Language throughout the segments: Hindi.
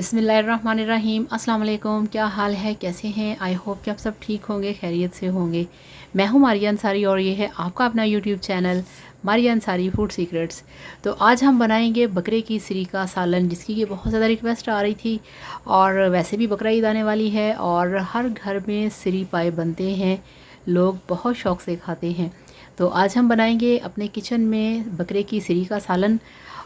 बिस्मिल्लाहिर्रहमानिर्रहीम। अस्सलाम वालेकुम। क्या हाल है, कैसे हैं? आई होप कि आप सब ठीक होंगे, खैरियत से होंगे। मैं हूं मारिया अंसारी और ये है आपका अपना YouTube channel Maria Ansari food secrets. तो आज हम बनाएंगे बकरे की सरी का सालन, जिसकी कि बहुत ज़्यादा रिक्वेस्ट आ रही थी। और वैसे भी बकरा ईद आने वाली है और हर घर में सरी पाए बनते हैं, लोग बहुत शौक़ से खाते हैं। तो आज हम बनाएंगे अपने किचन में बकरे की सरी का सालन।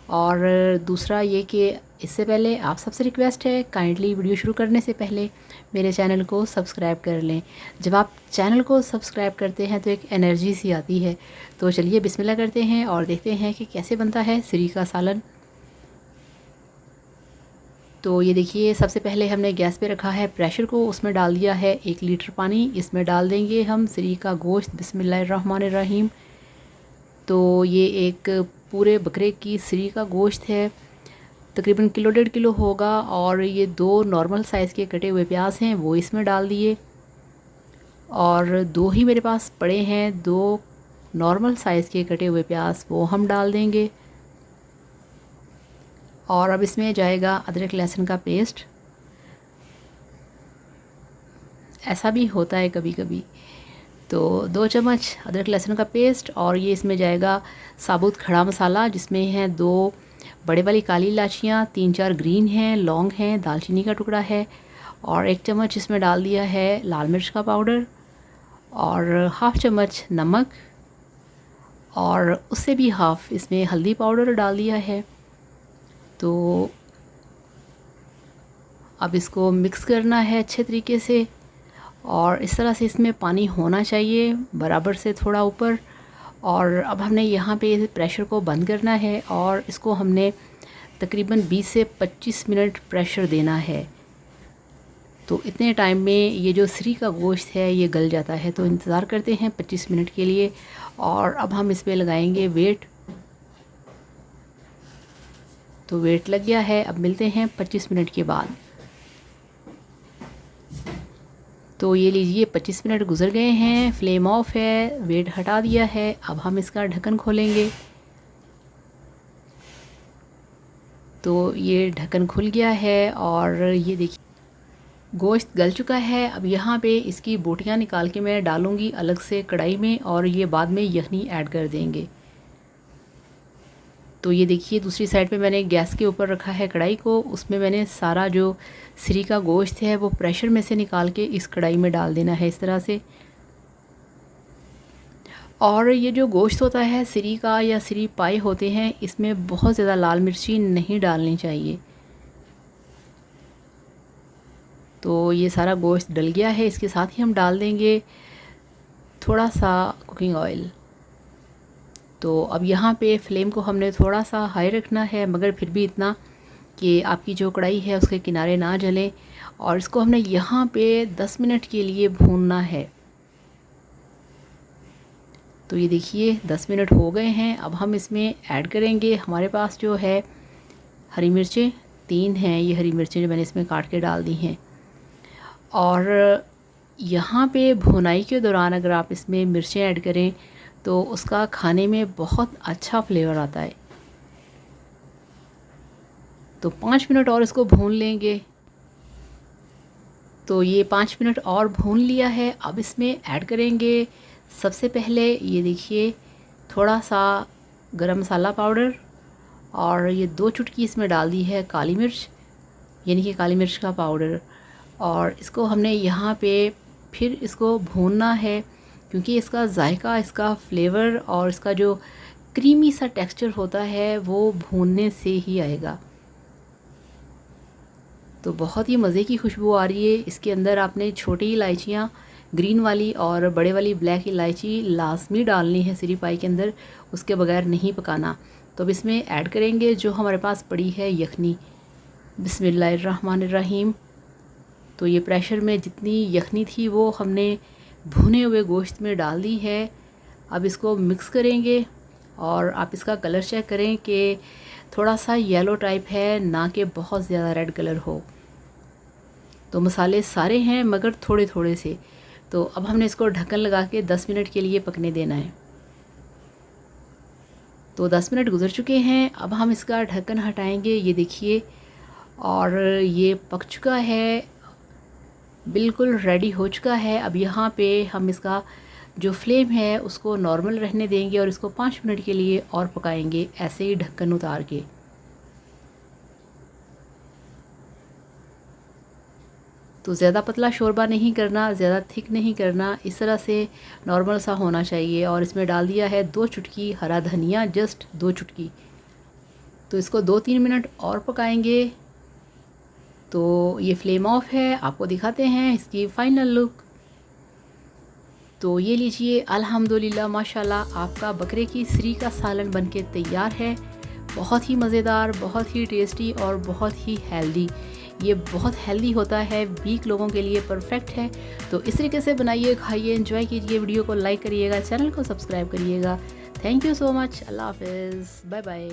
और दूसरा ये कि इससे पहले आप सबसे रिक्वेस्ट है, काइंडली वीडियो शुरू करने से पहले मेरे चैनल को सब्सक्राइब कर लें। जब आप चैनल को सब्सक्राइब करते हैं तो एक एनर्जी सी आती है। तो चलिए बिस्मिल्लाह करते हैं और देखते हैं कि कैसे बनता है सरी का सालन। तो ये देखिए, सबसे पहले हमने गैस पे रखा है प्रेशर को, उसमें डाल दिया है 1 लीटर पानी। इसमें डाल देंगे हम सरी का गोश्त। बिस्मिल्लाहिर्रहमानिर्रहीम। तो ये एक पूरे बकरे की सरी का गोश्त है, तकरीबन किलो 1.5 किलो होगा। और ये 2 नॉर्मल साइज़ के कटे हुए प्याज हैं, वो इसमें डाल दिए। और 2 ही मेरे पास पड़े हैं, 2 नॉर्मल साइज़ के कटे हुए प्याज, वो हम डाल देंगे। और अब इसमें जाएगा अदरक लहसुन का पेस्ट। ऐसा भी होता है कभी कभी। तो 2 चम्मच अदरक लहसुन का पेस्ट। और ये इसमें जाएगा साबुत खड़ा मसाला, जिसमें हैं 2 बड़े वाली काली इलायचियाँ, 3-4 ग्रीन हैं, लौंग हैं, दालचीनी का टुकड़ा है। और 1 चम्मच इसमें डाल दिया है लाल मिर्च का पाउडर और हाफ़ चम्मच नमक। और उससे भी हाफ़ इसमें हल्दी पाउडर डाल दिया है। तो अब इसको मिक्स करना है अच्छे तरीके से। और इस तरह से इसमें पानी होना चाहिए बराबर से, थोड़ा ऊपर। और अब हमने यहाँ पे प्रेशर को बंद करना है और इसको हमने तकरीबन 20 से 25 मिनट प्रेशर देना है। तो इतने टाइम में ये जो सरी का गोश्त है ये गल जाता है। तो इंतज़ार करते हैं 25 मिनट के लिए। और अब हम इस पर लगाएंगे वेट। तो वेट लग गया है, अब मिलते हैं 25 मिनट के बाद। तो ये लीजिए 25 मिनट गुजर गए हैं, फ्लेम ऑफ है, वेट हटा दिया है। अब हम इसका ढक्कन खोलेंगे। तो ये ढक्कन खुल गया है और ये देखिए गोश्त गल चुका है। अब यहाँ पे इसकी बोटियाँ निकाल के मैं डालूँगी अलग से कढ़ाई में, और ये बाद में यखनी ऐड कर देंगे। तो ये देखिए दूसरी साइड पे मैंने गैस के ऊपर रखा है कढ़ाई को, उसमें मैंने सारा जो सरी का गोश्त है वो प्रेशर में से निकाल के इस कढ़ाई में डाल देना है इस तरह से। और ये जो गोश्त होता है सरी का या सरी पाए होते हैं, इसमें बहुत ज़्यादा लाल मिर्ची नहीं डालनी चाहिए। तो ये सारा गोश्त डल गया है, इसके साथ ही हम डाल देंगे थोड़ा सा कुकिंग ऑयल। तो अब यहाँ पे फ्लेम को हमने थोड़ा सा हाई रखना है, मगर फिर भी इतना कि आपकी जो कढ़ाई है उसके किनारे ना जलें। और इसको हमने यहाँ पे 10 मिनट के लिए भूनना है। तो ये देखिए 10 मिनट हो गए हैं। अब हम इसमें ऐड करेंगे, हमारे पास जो है हरी मिर्चें 3 हैं, ये हरी मिर्चें जो मैंने इसमें काट के डाल दी हैं। और यहाँ पे भुनाई के दौरान अगर आप इसमें मिर्चें ऐड करें तो उसका खाने में बहुत अच्छा फ्लेवर आता है। तो 5 मिनट और इसको भून लेंगे। तो ये 5 मिनट और भून लिया है। अब इसमें ऐड करेंगे सबसे पहले ये देखिए थोड़ा सा गरम मसाला पाउडर, और ये 2 चुटकी इसमें डाल दी है काली मिर्च, यानी कि काली मिर्च का पाउडर। और इसको हमने यहाँ पे फिर इसको भूनना है, क्योंकि इसका जायका, इसका फ्लेवर और इसका जो क्रीमी सा टेक्सचर होता है वो भूनने से ही आएगा। तो बहुत ही मज़े की खुशबू आ रही है। इसके अंदर आपने छोटी इलायचियाँ, ग्रीन वाली और बड़े वाली ब्लैक इलायची लाजमी डालनी है सरी पाई के अंदर, उसके बगैर नहीं पकाना। तो अब इसमें ऐड करेंगे जो हमारे पास पड़ी है यखनी। बिस्मिल्लाहिर्रहमानिर्रहीम। तो ये प्रेशर में जितनी यखनी थी वो हमने भुने हुए गोश्त में डाल दी है। अब इसको मिक्स करेंगे और आप इसका कलर चेक करें कि थोड़ा सा येलो टाइप है, ना कि बहुत ज़्यादा रेड कलर हो। तो मसाले सारे हैं मगर थोड़े थोड़े से। तो अब हमने इसको ढक्कन लगा के 10 मिनट के लिए पकने देना है। तो 10 मिनट गुजर चुके हैं। अब हम इसका ढक्कन हटाएंगे। ये देखिए और ये पक चुका है, बिल्कुल रेडी हो चुका है। अब यहाँ पे हम इसका जो फ्लेम है उसको नॉर्मल रहने देंगे और इसको 5 मिनट के लिए और पकाएंगे, ऐसे ही ढक्कन उतार के। तो ज़्यादा पतला शोरबा नहीं करना, ज़्यादा थिक नहीं करना, इस तरह से नॉर्मल सा होना चाहिए। और इसमें डाल दिया है 2 चुटकी हरा धनिया, जस्ट 2 चुटकी। तो इसको 2-3 मिनट और पकाएंगे। तो ये फ्लेम ऑफ है, आपको दिखाते हैं इसकी फ़ाइनल लुक। तो ये लीजिए, अल्हम्दुलिल्लाह माशाल्लाह, आपका बकरे की सरी का सालन बनके तैयार है। बहुत ही मज़ेदार, बहुत ही टेस्टी और बहुत ही हेल्दी। ये बहुत हेल्दी होता है, वीक लोगों के लिए परफेक्ट है। तो इस तरीके से बनाइए, खाइए, एंजॉय कीजिए। वीडियो को लाइक करिएगा, चैनल को सब्सक्राइब करिएगा। Thank you so much. अल्लाह हाफ़िज़, बाय बाय।